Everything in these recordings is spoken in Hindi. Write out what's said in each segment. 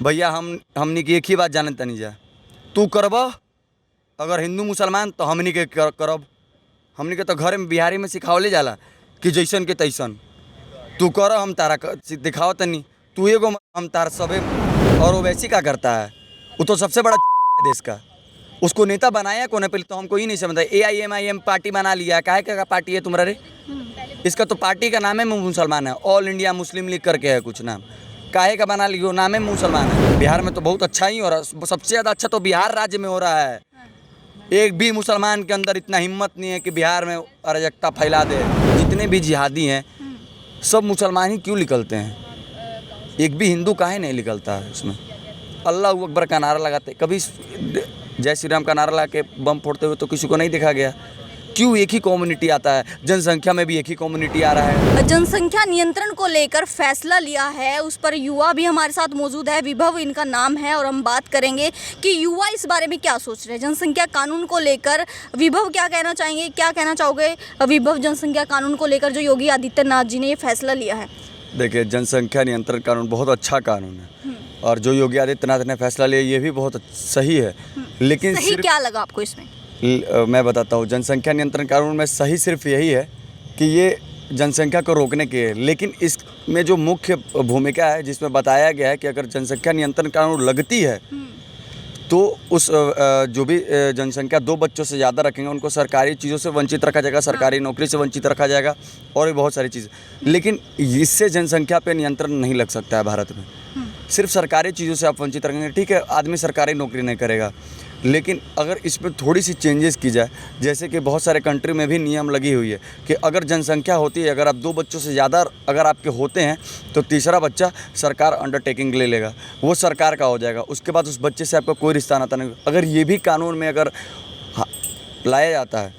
भैया हमनी की एक ही बात जाने तनी जा, तू करब अगर हिंदू मुसलमान तो हमनी के करब। हमनी के तो घर में बिहारी में सिखावले जाला कि जैसन के तैसन तू कर, हम तारा दिखाओ तनी, तू एगो हम तार सबे। और ओवैसी का करता है, वो तो सबसे बड़ा देश का, उसको नेता बनाया कौन है पहले तो हमको ही नहीं समझता। AIMIM पार्टी बना लिया, काहे का पार्टी है तुम्हारा रे? इसका तो पार्टी का नाम है मुसलमान है, ऑल इंडिया मुस्लिम लीग करके है कुछ नाम, काहे का बना लियो, नाम है मुसलमान है। बिहार में तो बहुत अच्छा ही हो रहा है, सबसे ज़्यादा अच्छा तो बिहार राज्य में हो रहा है। एक भी मुसलमान के अंदर इतना हिम्मत नहीं है कि बिहार में अराजकता फैला दे। जितने भी जिहादी हैं सब मुसलमान ही क्यों निकलते हैं, एक भी हिंदू काहे नहीं निकलता है उसमें। अल्लाह अकबर का नारा लगाते, कभी जय श्री राम का नारा लगा के बम फोड़ते हुए तो किसी को नहीं देखा गया। क्यों एक ही कम्युनिटी आता है, जनसंख्या में भी एक ही कम्युनिटी आ रहा है। जनसंख्या नियंत्रण को लेकर फैसला लिया है, उस पर युवा भी हमारे साथ मौजूद है, विभव इनका नाम है, और हम बात करेंगे कि युवा इस बारे में क्या सोच रहे हैं जनसंख्या कानून को लेकर। विभव क्या कहना चाहेंगे, क्या कहना चाहोगे विभव, जनसंख्या कानून को लेकर जो योगी आदित्यनाथ जी ने ये फैसला लिया है? देखिए, जनसंख्या नियंत्रण कानून बहुत अच्छा कानून है और जो योगी आदित्यनाथ ने फैसला लिया ये भी बहुत सही है। लेकिन सही क्या लगा आपको इसमें? मैं बताता हूँ, जनसंख्या नियंत्रण कानून में सही सिर्फ यही है कि ये जनसंख्या को रोकने की है, लेकिन इसमें जो मुख्य भूमिका है जिसमें बताया गया है कि अगर जनसंख्या नियंत्रण कानून लगती है तो उस जो भी जनसंख्या 2 बच्चों से ज़्यादा रखेंगे उनको सरकारी चीज़ों से वंचित रखा जाएगा, सरकारी नौकरी से वंचित रखा जाएगा और भी बहुत सारी चीज़ें। लेकिन इससे जनसंख्या पे नियंत्रण नहीं लग सकता है भारत में। सिर्फ सरकारी चीज़ों से आप वंचित रखेंगे, ठीक है, आदमी सरकारी नौकरी नहीं करेगा, लेकिन अगर इसमें थोड़ी सी चेंजेस की जाए, जैसे कि बहुत सारे कंट्री में भी नियम लगी हुई है कि अगर जनसंख्या होती है, अगर आप 2 बच्चों से ज़्यादा अगर आपके होते हैं तो तीसरा बच्चा सरकार अंडरटेकिंग ले लेगा, वो सरकार का हो जाएगा, उसके बाद उस बच्चे से आपका कोई रिश्ता नाता नहीं। अगर ये भी कानून में अगर लाया जाता है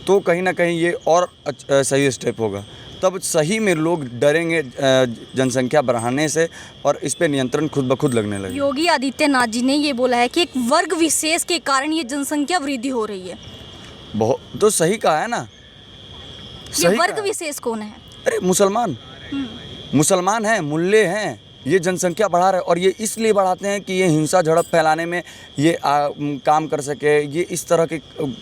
तो कहीं ना कहीं ये और सही स्टेप होगा, तब सही में लोग डरेंगे जनसंख्या बढ़ाने से और इस पे नियंत्रण खुद ब खुद लगने लगे। योगी आदित्यनाथ जी ने ये बोला है कि एक वर्ग विशेष के कारण ये जनसंख्या वृद्धि हो रही है। बहुत तो सही कहा है ना। ये वर्ग विशेष कौन है? अरे मुसलमान हैं, मुल्ले हैं, ये जनसंख्या बढ़ा रहे हैं और ये इसलिए बढ़ाते हैं कि ये हिंसा झड़प फैलाने में ये काम कर सके, ये इस तरह की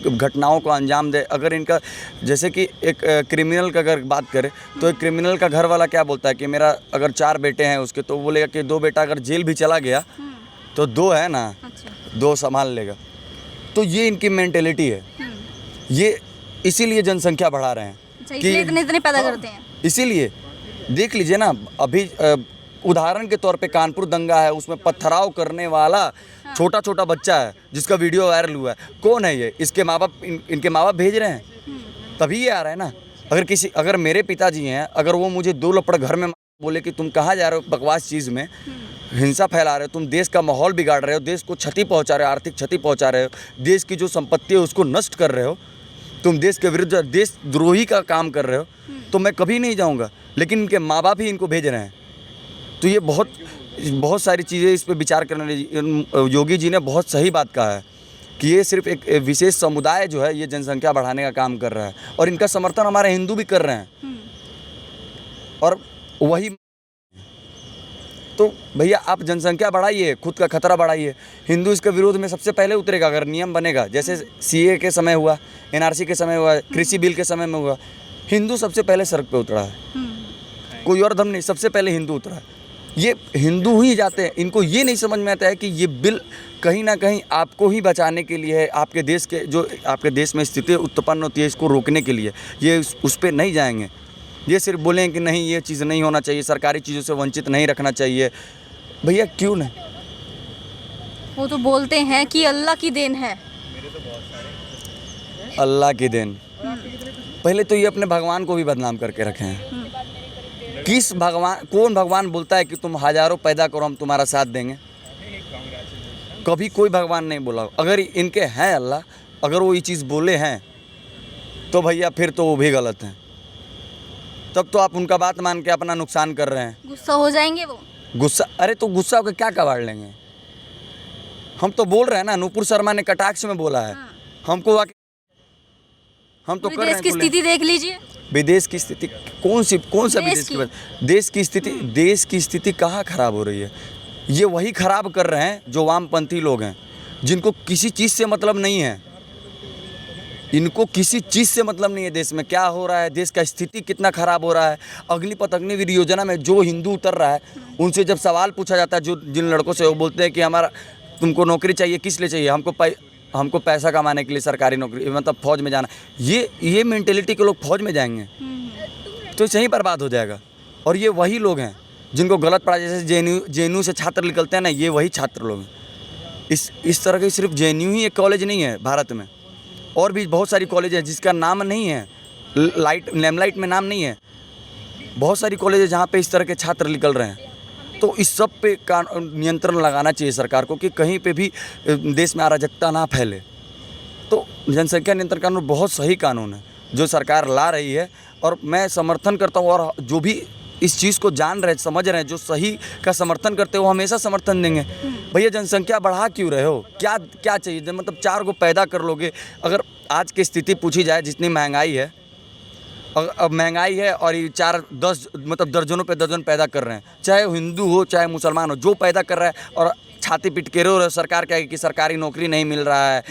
घटनाओं को अंजाम दे। अगर इनका जैसे कि एक क्रिमिनल का अगर बात करें तो एक क्रिमिनल का घर वाला क्या बोलता है कि मेरा अगर 4 बेटे हैं उसके, तो बोलेगा कि 2 बेटा अगर जेल भी चला गया तो 2 है ना, 2 संभाल लेगा। तो ये इनकी मेंटेलिटी है, ये इसीलिए जनसंख्या बढ़ा रहे हैं कि इतने पैदा करते हैं। इसीलिए देख लीजिए ना, अभी उदाहरण के तौर पे कानपुर दंगा है, उसमें पत्थराव करने वाला छोटा छोटा बच्चा है जिसका वीडियो वायरल हुआ है। कौन है ये? इसके माँ बाप, इनके माँ बाप भेज रहे हैं, तभी ये आ रहा है ना। अगर मेरे पिताजी हैं, अगर वो मुझे 2 लपड़ घर में बोले कि तुम कहाँ जा रहे हो बकवास चीज़ में, हिंसा फैला रहे हो, तुम देश का माहौल बिगाड़ रहे हो, देश को क्षति पहुँचा रहे हो, आर्थिक क्षति पहुँचा रहे हो, देश की जो संपत्ति है उसको नष्ट कर रहे हो, तुम देश के विरुद्ध देशद्रोही का काम कर रहे हो, तो मैं कभी नहीं जाऊँगा। लेकिन इनके माँ बाप ही इनको भेज रहे हैं। तो ये बहुत सारी चीज़ें इस पे विचार करने, योगी जी ने बहुत सही बात कहा है कि ये सिर्फ एक विशेष समुदाय जो है ये जनसंख्या बढ़ाने का काम कर रहा है और इनका समर्थन हमारे हिंदू भी कर रहे हैं। और वही तो भैया आप जनसंख्या बढ़ाइए, खुद का खतरा बढ़ाइए। हिंदू इसके विरोध में सबसे पहले उतरेगा अगर नियम बनेगा, जैसे CA के समय हुआ, NRC के समय हुआ, कृषि बिल के समय में हुआ। हिंदू सबसे पहले सड़क पे उतरा है, कोई और धर्म नहीं, सबसे पहले हिंदू उतरा है। ये हिंदू ही जाते हैं, इनको ये नहीं समझ में आता है कि ये बिल कहीं ना कहीं आपको ही बचाने के लिए है, आपके देश के जो आपके देश में स्थिति उत्पन्न होती है इसको रोकने के लिए। ये उस पर नहीं जाएंगे, ये सिर्फ बोलें कि नहीं ये चीज़ नहीं होना चाहिए, सरकारी चीज़ों से वंचित नहीं रखना चाहिए। भैया क्यों नहीं? वो तो बोलते हैं कि अल्लाह की देन है। अल्लाह की देन, पहले तो ये अपने भगवान को भी बदनाम करके रखे हैं। कौन भगवान बोलता है कि तुम हज़ारों पैदा करो हम तुम्हारा साथ देंगे? कभी कोई भगवान नहीं बोला। अगर इनके हैं अल्लाह, अगर वो ये चीज़ बोले हैं तो भैया फिर तो वो भी गलत हैं। तब तो आप उनका बात मान के अपना नुकसान कर रहे हैं। गुस्सा हो जाएंगे वो। गुस्सा, अरे तो गुस्सा होकर क्या कबाड़ लेंगे? हम तो बोल रहे हैं ना, नूपुर शर्मा ने कटाक्ष में बोला है, हमको हम तो कर रहे हैं। देश की स्थिति देख लीजिए, विदेश की स्थिति कौन सा विदेश की बात? देश की स्थिति कहाँ खराब हो रही है? ये वही खराब कर रहे हैं जो वामपंथी लोग हैं, जिनको किसी चीज़ से मतलब नहीं है। इनको किसी चीज़ से मतलब नहीं है देश में क्या हो रहा है, देश का स्थिति कितना ख़राब हो रहा है। अग्निपथ अग्निवीर योजना में जो हिंदू उतर रहा है, उनसे जब सवाल पूछा जाता है, जो जिन लड़कों से, वो बोलते हैं कि हमारा तुमको नौकरी चाहिए, किस लिए चाहिए, हमको पैसा कमाने के लिए, सरकारी नौकरी, मतलब फ़ौज में जाना। ये मेंटेलिटी के लोग फ़ौज में जाएंगे तो सही बर्बाद हो जाएगा। और ये वही लोग हैं जिनको गलत पढ़ा, जैसे जेएनयू से छात्र निकलते हैं ना, ये वही छात्र लोग हैं। इस तरह के सिर्फ जेएनयू ही एक कॉलेज नहीं है भारत में, और भी बहुत सारी कॉलेज है जिसका नाम नहीं है, लेमलाइट में नाम नहीं है। बहुत सारी कॉलेज है जहाँ पे इस तरह के छात्र निकल रहे हैं। तो इस सब पे नियंत्रण लगाना चाहिए सरकार को कि कहीं पे भी देश में अराजकता ना फैले। तो जनसंख्या नियंत्रण कानून बहुत सही कानून है जो सरकार ला रही है, और मैं समर्थन करता हूँ। और जो भी इस चीज़ को जान रहे, समझ रहे हैं, जो सही का समर्थन करते हो, हमेशा समर्थन देंगे। भैया जनसंख्या बढ़ा क्यों रहे हो, क्या चाहिए? मतलब 4 को पैदा कर लोगे। अगर आज की स्थिति पूछी जाए, जितनी महंगाई है, अब महंगाई है और ये 4-10 मतलब दर्जनों पे दर्जन पैदा कर रहे हैं, चाहे हिंदू हो चाहे मुसलमान हो, जो पैदा कर रहा है, और छाती पीट के रो रहे सरकार क्या है कि सरकारी नौकरी नहीं मिल रहा है,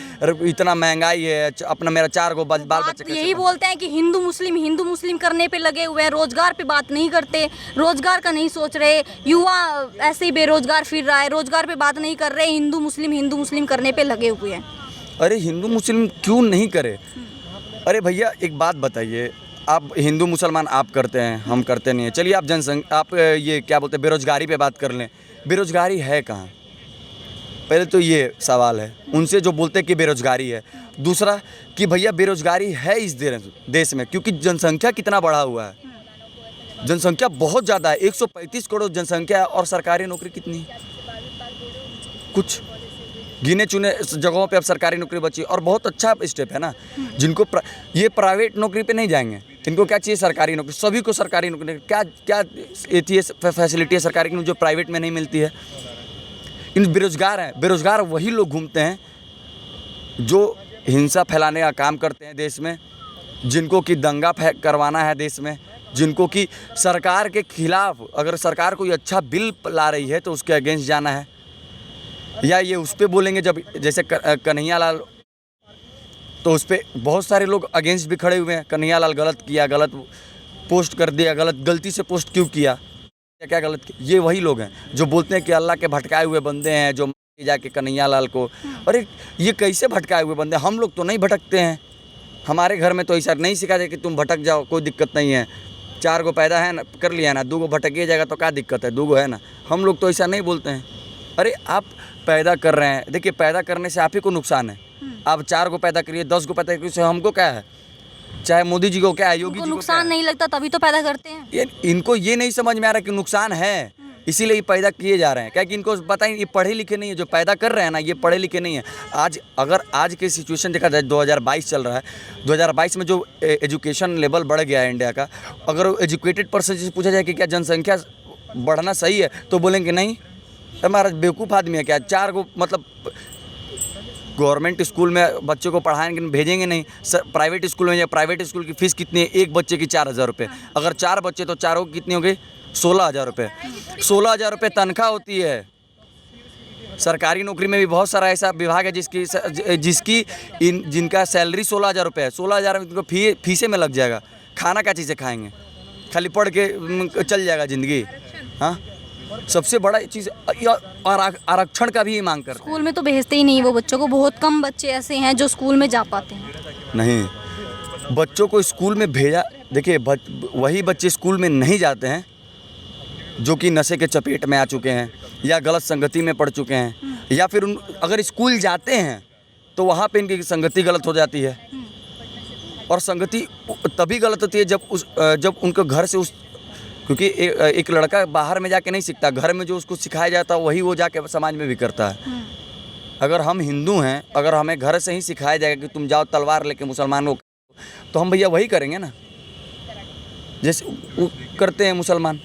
इतना महंगाई है, अपना मेरा 4 को बाल बच्चे। यही बोलते हैं कि हिंदू मुस्लिम करने पे लगे हुए हैं, रोजगार पे बात नहीं करते, रोजगार का नहीं सोच रहे। युवा ऐसे ही बेरोजगार फिर रहा है, रोजगार पे बात नहीं कर रहे, हिंदू मुस्लिम करने पे लगे हुए हैं। अरे हिंदू मुस्लिम क्यों नहीं करे? अरे भैया एक बात बताइए, आप हिंदू मुसलमान आप करते हैं, हम करते नहीं हैं। चलिए आप ये क्या बोलते हैं, बेरोजगारी पे बात कर लें। बेरोजगारी है कहाँ? पहले तो ये सवाल है उनसे जो बोलते हैं कि बेरोजगारी है। दूसरा कि भैया बेरोजगारी है इस देश में क्योंकि जनसंख्या कितना बढ़ा हुआ है। जनसंख्या बहुत ज़्यादा है, 135 करोड़ जनसंख्या है, और सरकारी नौकरी कितनी? कुछ गिने चुने जगहों पे अब सरकारी नौकरी बची, और बहुत अच्छा स्टेप है ना। जिनको ये प्राइवेट नौकरी पे नहीं जाएंगे, इनको क्या चाहिए? सरकारी नौकरी। सभी को सरकारी नौकरी। क्या फैसिलिटी है सरकारी की जो प्राइवेट में नहीं मिलती है? इन बेरोजगार हैं। बेरोजगार वही लोग घूमते हैं जो हिंसा फैलाने का काम करते हैं देश में, जिनको कि दंगा करवाना है देश में, जिनको कि सरकार के खिलाफ, अगर सरकार कोई अच्छा बिल ला रही है तो उसके अगेंस्ट जाना है। या ये उस पर बोलेंगे, जब जैसे कन्हैया लाल, तो उस पर बहुत सारे लोग अगेंस्ट भी खड़े हुए हैं। कन्हैया लाल गलत किया, गलत पोस्ट कर दिया, गलती से पोस्ट क्यों किया, क्या गलत किया? ये वही लोग हैं जो बोलते हैं कि अल्लाह के भटकाए हुए बंदे हैं, जो जाके कन्हैया लाल को। अरे ये कैसे भटकाए हुए बंदे? हम लोग तो नहीं भटकते हैं, हमारे घर में तो ऐसा नहीं सिखा जाए कि तुम भटक जाओ, कोई दिक्कत नहीं है। 4 को पैदा है ना, कर लिया ना, 2 को भटक जाएगा तो क्या दिक्कत है, 2 को है ना। हम लोग तो ऐसा नहीं बोलते हैं। अरे आप पैदा कर रहे हैं, देखिए पैदा करने से आप ही को नुकसान है। आप 4 को पैदा करिए, 10 को पैदा करिए, हमको क्या है? चाहे मोदी जी को क्या है, योगी जी को नुकसान नहीं लगता तभी तो पैदा करते हैं। इनको ये नहीं समझ में आ रहा कि नुकसान है, इसीलिए ये पैदा किए जा रहे हैं। क्या कि इनको पता ही, ये पढ़े लिखे नहीं है, जो पैदा कर रहे हैं ना ये पढ़े लिखे नहीं है। आज की सिचुएशन देखा जाए, 2022 चल रहा है, 2022 में जो एजुकेशन लेवल बढ़ गया है इंडिया का, अगर एजुकेटेड पर्सन से पूछा जाए कि क्या जनसंख्या बढ़ना सही है, तो बोलेंगे नहीं, हमारा बेवकूफ़ आदमी है क्या? 4 को मतलब गवर्नमेंट स्कूल में बच्चों को पढ़ाएंगे, भेजेंगे नहीं। प्राइवेट स्कूल में, या प्राइवेट स्कूल की फ़ीस कितनी है? एक बच्चे की 4000 रुपये। अगर 4 बच्चे तो 4 की कितनी हो गई? 16000 रुपये। 16000 रुपये तनख्वाह होती है। सरकारी नौकरी में भी बहुत सारा ऐसा विभाग है जिनका सैलरी 16000 रुपये है। 16000 में इनको फीसे में लग जाएगा। खाना क्या चीज़ से खाएँगे? खाली पढ़ के चल जाएगा ज़िंदगी। हाँ, सबसे बड़ा चीज़ आरक्षण का भी मांग कर। स्कूल में तो भेजते ही नहीं वो बच्चों को, बहुत कम बच्चे ऐसे हैं जो स्कूल में जा पाते हैं। नहीं, बच्चों को स्कूल में भेजा, देखिए वही बच्चे स्कूल में नहीं जाते हैं जो कि नशे के चपेट में आ चुके हैं, या गलत संगति में पड़ चुके हैं, या फिर अगर स्कूल जाते हैं तो वहाँ पे इनकी संगति गलत हो जाती है। और संगति तभी गलत होती है जब उनको घर से क्योंकि एक लड़का बाहर में जाके नहीं सीखता, घर में जो उसको सिखाया जाता है वही वो जाके समाज में भी करता है। अगर हम हिंदू हैं, अगर हमें घर से ही सिखाया जाएगा कि तुम जाओ तलवार लेके मुसलमान को, तो हम भैया वही करेंगे ना जैसे वो करते हैं मुसलमान।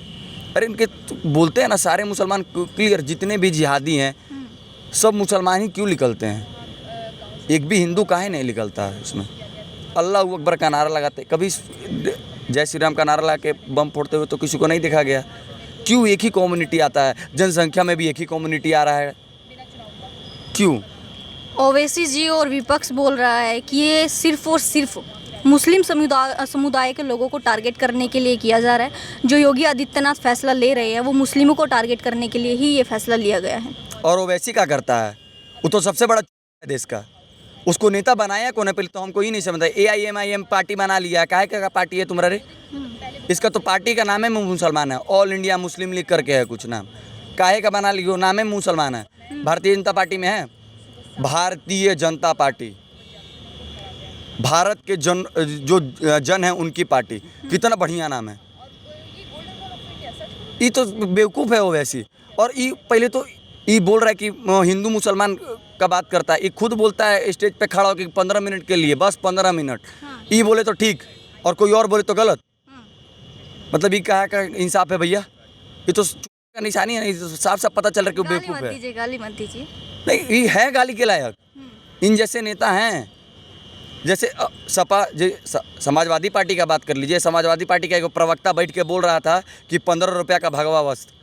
अरे इनके बोलते हैं ना सारे मुसलमान क्लियर, जितने भी जिहादी हैं सब मुसलमान ही क्यों निकलते हैं? एक भी हिंदू काहे नहीं निकलता है उसमें? अल्लाह अकबर का नारा लगाते, कभी जय श्री राम का नारा लगा के बम फोड़ते हुए तो किसी को नहीं देखा गया। क्यों एक ही कम्युनिटी आता है? जनसंख्या में भी एक ही कम्युनिटी आ रहा है, क्यों? ओवैसी जी और विपक्ष बोल रहा है कि ये सिर्फ और सिर्फ मुस्लिम समुदाय के लोगों को टारगेट करने के लिए किया जा रहा है। जो योगी आदित्यनाथ फैसला ले रहे हैं वो मुस्लिमों को टारगेट करने के लिए ही ये फैसला लिया गया है। और ओवैसी क्या करता है? वो तो सबसे बड़ा है देश का। उसको नेता बनाया कौन है पहले तो हमको ही नहीं समझता। AIMIM पार्टी बना लिया, काहे का पार्टी है तुम्हारा रे? इसका तो पार्टी का नाम है मुसलमान है, ऑल इंडिया मुस्लिम लीग करके है कुछ नाम, काहे का बना लियो? नाम है मुसलमान है। भारतीय जनता पार्टी में है, भारतीय जनता पार्टी, भारत के जन है उनकी पार्टी। कितना बढ़िया नाम है। ये तो बेवकूफ़ है वो वैसी। और ये पहले तो ये बोल रहा है कि हिंदू मुसलमान का बात करता है। ये खुद बोलता है स्टेज पे खड़ा होकर 15 मिनट के लिए, बस 15 मिनट। ये बोले तो ठीक और कोई और बोले तो गलत। मतलब ये कहा का इंसाफ है भैया? ये तो का निशानी है। तो साफ साफ पता चल रहा है कि वो बेवकूफ़ है। गाली मत दीजिए। नहीं, ये है गाली के लायक। इन जैसे नेता हैं, जैसे सपा समाजवादी पार्टी का बात कर लीजिए। समाजवादी पार्टी का एक प्रवक्ता बैठ के बोल रहा था कि 15 रुपया का भगवा वस्त्र।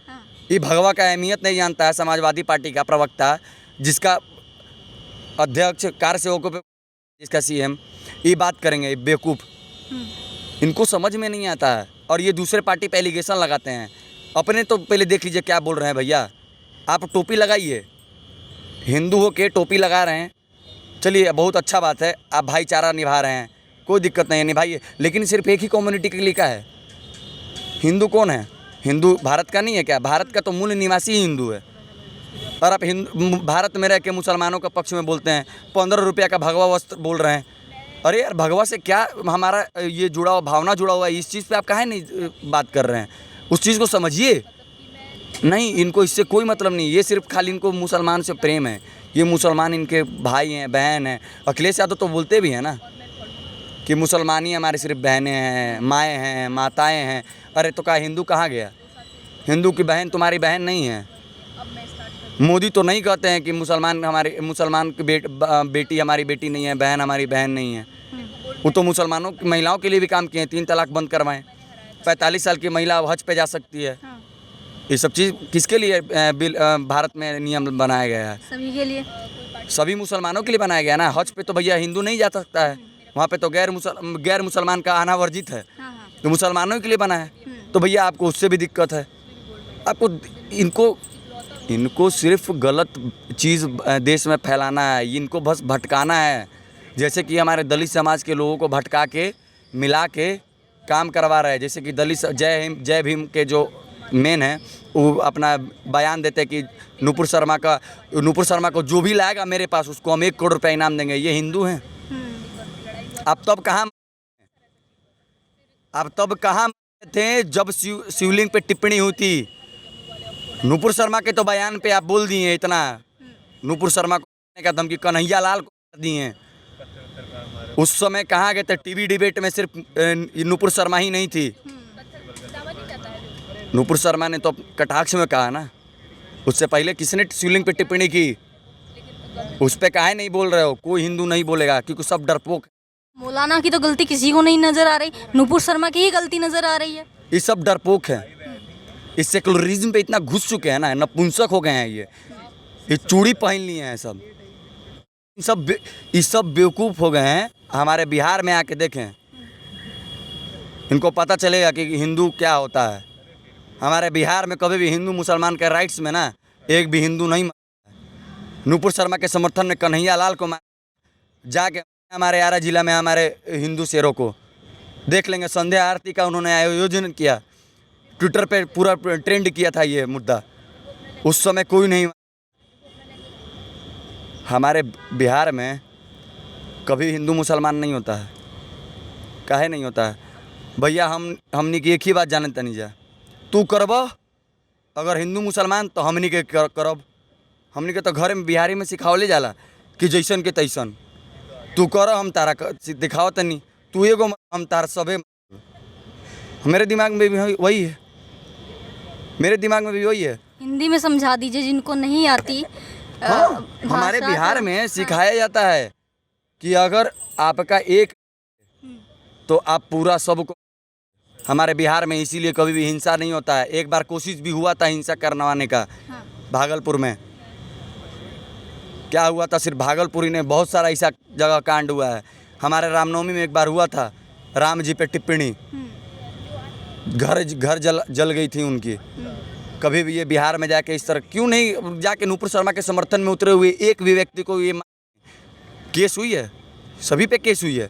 ये भगवा का अहमियत नहीं जानता है समाजवादी पार्टी का प्रवक्ता, जिसका अध्यक्ष कार सेवकों पे, जिसका CM ये बात करेंगे। ये बेवकूफ़, इनको समझ में नहीं आता है। और ये दूसरे पार्टी पे एलिगेशन लगाते हैं। अपने तो पहले देख लीजिए क्या बोल रहे हैं भैया। आप टोपी लगाइए, हिंदू हो के टोपी लगा रहे हैं, चलिए बहुत अच्छा बात है, आप भाईचारा निभा रहे हैं, कोई दिक्कत नहीं है, निभाइए। लेकिन सिर्फ एक ही कम्युनिटी के लिए क्या है? हिंदू कौन है? हिंदू भारत का नहीं है क्या? भारत का तो मूल निवासी ही हिंदू है। और आप भारत में रह के मुसलमानों का पक्ष में बोलते हैं, 15 रुपया का भगवा वस्त्र बोल रहे हैं। अरे यार, भगवा से क्या हमारा ये जुड़ा हुआ, भावना जुड़ा हुआ है, इस चीज़ पे आप काहे नहीं बात कर रहे हैं? उस चीज़ को समझिए। नहीं, इनको इससे कोई मतलब नहीं। ये सिर्फ खाली इनको मुसलमान से प्रेम है। ये मुसलमान इनके भाई हैं, बहन हैं। अखिलेश यादव तो बोलते भी हैं ना कि मुसलमानी हमारे सिर्फ बहनें हैं, माएँ हैं, माताएँ हैं। अरे तो क्या हिंदू कहाँ गया? हिंदू की बहन तुम्हारी बहन नहीं है। मोदी तो नहीं कहते हैं कि मुसलमान की बेटी हमारी बेटी नहीं है, बहन हमारी बहन नहीं है। वो तो मुसलमानों की महिलाओं के लिए भी काम किए हैं, 3 तलाक बंद करवाएं, 45 साल की महिला हज पे जा सकती है। ये सब चीज़ किसके लिए भारत में नियम बनाया गया है? सभी के लिए, सभी मुसलमानों के लिए बनाया गया ना। हज पे तो भैया हिंदू नहीं जा सकता है, वहाँ पे तो गैर मुसलमान का आना वर्जित है। तो मुसलमानों के लिए बना है, तो भैया आपको उससे भी दिक्कत है। आपको इनको सिर्फ गलत चीज़ देश में फैलाना है, इनको बस भटकाना है। जैसे कि हमारे दलित समाज के लोगों को भटका के मिला के काम करवा रहा है। जैसे कि दलित जय भीम के जो मेन है वो अपना बयान देते हैं कि नूपुर शर्मा को जो भी लाएगा मेरे पास उसको हम 1 करोड़ रुपया इनाम देंगे। ये हिंदू हैं? आप तब कहाँ थे जब शिवलिंग पे टिप्पणी हुई थी? नूपुर शर्मा के तो बयान पे आप बोल दिए इतना। नूपुर शर्मा को का धमकी कन्हैया लाल को दिए। उस समय कहाँ गए थे? टीवी डिबेट में सिर्फ नूपुर शर्मा ही नहीं थी। नूपुर शर्मा ने तो कटाक्ष में कहा ना। उससे पहले किसने शिवलिंग पे टिप्पणी की? उस पे काहे नहीं बोल रहे हो? कोई हिंदू नहीं बोलेगा क्योंकि सब डरपोक। मौलाना की तो गलती किसी को नहीं नजर आ रही, नूपुर शर्मा की ही गलती नजर आ रही है। ये सब डरपोक है। इस सेकुलरिज्म पे इतना घुस चुके हैं ना, नपुंसक हो गए हैं। ये चूड़ी पहन लिए हैं सब। ये सब बेवकूफ़ हो गए हैं। हमारे बिहार में आके देखें, इनको पता चलेगा कि हिंदू क्या होता है। हमारे बिहार में कभी भी हिंदू मुसलमान के राइट्स में ना एक भी हिंदू नहीं मारा। नूपुर शर्मा के समर्थन में कन्हैया लाल को जाके हमारे आरा जिला में हमारे हिंदू शेरों को देख लेंगे। संध्या आरती का उन्होंने आयोजन किया, ट्विटर पे पूरा ट्रेंड किया था ये मुद्दा। उस समय कोई नहीं। हमारे बिहार में कभी हिंदू मुसलमान नहीं होता है। काहे नहीं होता है भैया? हमनी की एक ही बात जानते नहीं जा। तू करब अगर हिंदू मुसलमान तो हमनी के करब। हमनी के तो घर में बिहारी में सिखावले जाला कि जैसन के तैसन तू कर, हम तारा दिखाओ तनी, तू एगो हम तार सबे। मेरे दिमाग में भी वही है। मेरे दिमाग में भी वही है। हिंदी में समझा दीजिए जिनको नहीं आती। हमारे बिहार में सिखाया जाता है कि अगर आपका एक तो आप पूरा सबको। हमारे बिहार में, इसीलिए कभी भी हिंसा नहीं होता है। एक बार कोशिश भी हुआ था हिंसा करवाने का, हाँ। भागलपुर में। क्या हुआ था, सिर्फ भागलपुर ही ने, बहुत सारा ऐसा जगह कांड हुआ है। हमारे रामनवमी में एक बार हुआ था, राम जी पे टिप्पणी, घर जल गई थी उनकी। कभी भी ये बिहार में जाके इस तरह क्यों नहीं जाके नुपुर शर्मा के समर्थन में उतरे हुए एक भी व्यक्ति को ये केस हुई है? सभी पे केस हुई है,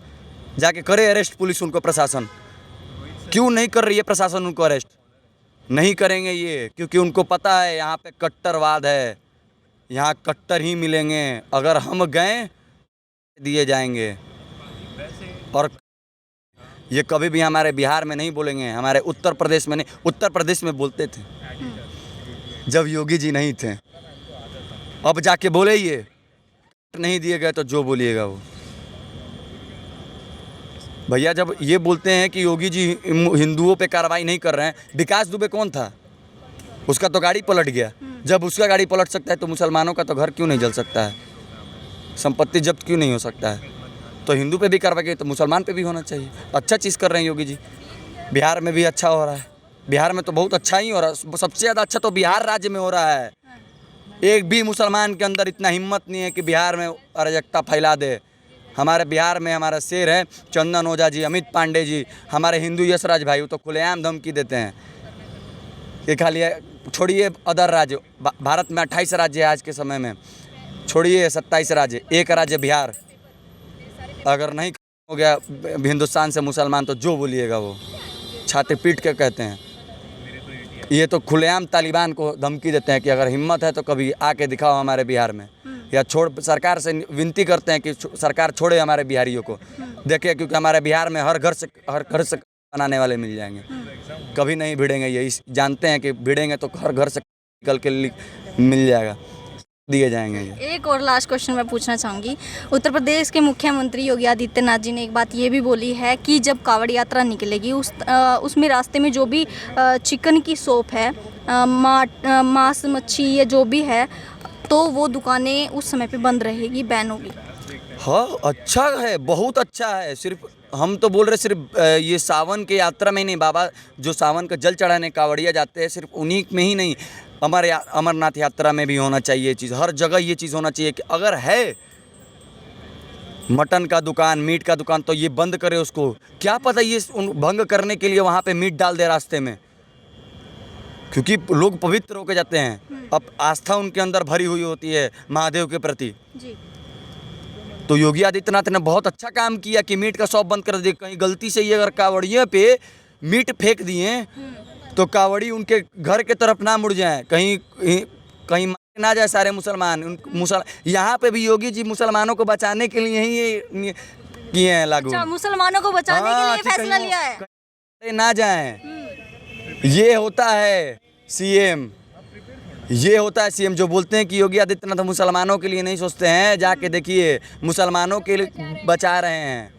जाके करे अरेस्ट पुलिस उनको, प्रशासन क्यों नहीं कर रही है? प्रशासन उनको अरेस्ट नहीं करेंगे ये, क्योंकि उनको पता है यहाँ पे कट्टरवाद है, यहाँ कट्टर ही मिलेंगे। अगर हम गए दिए जाएंगे, और ये कभी भी हमारे बिहार में नहीं बोलेंगे, हमारे उत्तर प्रदेश में नहीं। उत्तर प्रदेश में बोलते थे जब योगी जी नहीं थे, अब जाके बोले ये नहीं दिए गए तो जो बोलिएगा वो। भैया जब ये बोलते हैं कि योगी जी हिंदुओं पे कार्रवाई नहीं कर रहे हैं, विकास दुबे कौन था? उसका तो गाड़ी पलट गया। जब उसका गाड़ी पलट सकता है तो मुसलमानों का तो घर क्यों नहीं जल सकता है? संपत्ति जब्त क्यों नहीं हो सकता है? तो हिंदू पे भी कार्रवाई की तो मुसलमान पे भी होना चाहिए। अच्छा चीज़ कर रहे हैं योगी जी, बिहार में भी अच्छा हो रहा है। बिहार में तो बहुत अच्छा ही हो रहा है, सबसे ज़्यादा अच्छा तो बिहार राज्य में हो रहा है। एक भी मुसलमान के अंदर इतना हिम्मत नहीं है कि बिहार में अराजकता फैला दे। हमारे बिहार में हमारा शेर है चंदन ओझा जी, अमित पांडे जी, हमारे हिंदू यशराज भाई, वो तो खुलेआम धमकी देते हैं कि खाली छोड़िए अदर राज्य, भारत में 28 राज्य है आज के समय में, छोड़िए 27 राज्य, एक राज्य बिहार। अगर नहीं हो गया हिंदुस्तान से मुसलमान तो जो बोलिएगा वो, छाती पीट के कहते हैं। ये तो खुलेआम तालिबान को धमकी देते हैं कि अगर हिम्मत है तो कभी आके दिखाओ हमारे बिहार में, या छोड़। सरकार से विनती करते हैं कि सरकार छोड़े हमारे बिहारियों को, देखिए, क्योंकि हमारे बिहार में हर घर से बनाने वाले मिल जाएंगे। कभी नहीं भिड़ेंगे ये, जानते हैं कि भिड़ेंगे तो हर घर से निकल के मिल जाएगा, दिए जाएंगे ये। एक और लास्ट क्वेश्चन मैं पूछना चाहूँगी। उत्तर प्रदेश के मुख्यमंत्री योगी आदित्यनाथ जी ने एक बात ये भी बोली है कि जब कांवड़ यात्रा निकलेगी उसमें रास्ते में जो भी चिकन की शॉप है, मांस मच्छी ये जो भी है, तो वो दुकानें उस समय पे बंद रहेगी, बैन होगी। हाँ, अच्छा है, बहुत अच्छा है। सिर्फ हम तो बोल रहे सिर्फ ये सावन के यात्रा में ही नहीं, बाबा जो सावन का जल चढ़ाने कांवड़िया जाते हैं, सिर्फ उन्हीं में ही नहीं, अमरनाथ यात्रा में भी होना चाहिए ये चीज़। हर जगह ये चीज़ होना चाहिए कि अगर है मटन का दुकान, मीट का दुकान, तो ये बंद करे उसको। क्या पता ये भंग करने के लिए वहाँ पे मीट डाल दे रास्ते में, क्योंकि लोग पवित्र होकर जाते हैं। अब आस्था उनके अंदर भरी हुई होती है महादेव के प्रति जी। तो योगी आदित्यनाथ ने बहुत अच्छा काम किया कि मीट का शॉप बंद कर दिए। कहीं गलती से ये अगर कांवड़ियों पे मीट फेंक दिए तो कांवड़ी उनके घर के तरफ ना मुड़ जाए, कहीं मारे ना जाए सारे मुसलमान। यहाँ पे भी योगी जी मुसलमानों को बचाने के लिए ही ये किए हैं लागू। अच्छा, मुसलमानों को बचाने के लिए फैसला लिया है, ना जाए। ये होता है सीएम, ये होता है सीएम जो बोलते हैं कि योगी आदित्यनाथ मुसलमानों के लिए नहीं सोचते हैं। जाके देखिए, मुसलमानों के लिए बचा रहे हैं।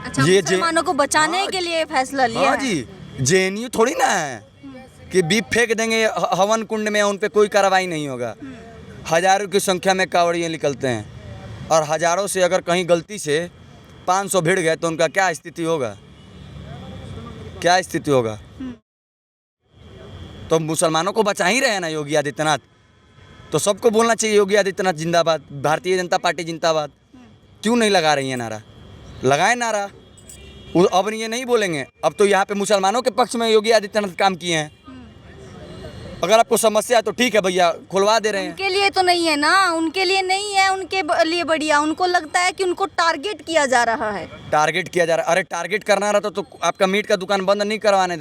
अच्छा, ये मुसलमानों को बचाने के लिए फैसला लिया हाँ है। जी, जेएनयू थोड़ी ना है कि बीफ फेंक देंगे हवन कुंड में, उन पे कोई कार्रवाई नहीं होगा। हजारों की संख्या में कांवड़िए निकलते हैं, और हजारों से अगर कहीं गलती से 500 भिड़ गए तो उनका क्या स्थिति होगा, क्या स्थिति होगा? तो मुसलमानों को बचा ही रहे हैं ना योगी आदित्यनाथ। तो सबको बोलना चाहिए योगी आदित्यनाथ जिंदाबाद, भारतीय जनता पार्टी जिंदाबाद। क्यों नहीं लगा रही है नारा? लगाए नारा। अब ये नहीं बोलेंगे, अब तो यहाँ पे मुसलमानों के पक्ष में योगी आदित्यनाथ काम किए हैं। अगर आपको समस्या है तो ठीक है भैया, खुलवा दे रहे हैं। उनके लिए तो नहीं है ना, उनके लिए नहीं है, उनके लिए बढ़िया। उनको लगता है कि उनको टारगेट किया जा रहा है। टारगेट किया जा रहा है? अरे टारगेट करना रहा तो आपका मीट का दुकान बंद नहीं करवाने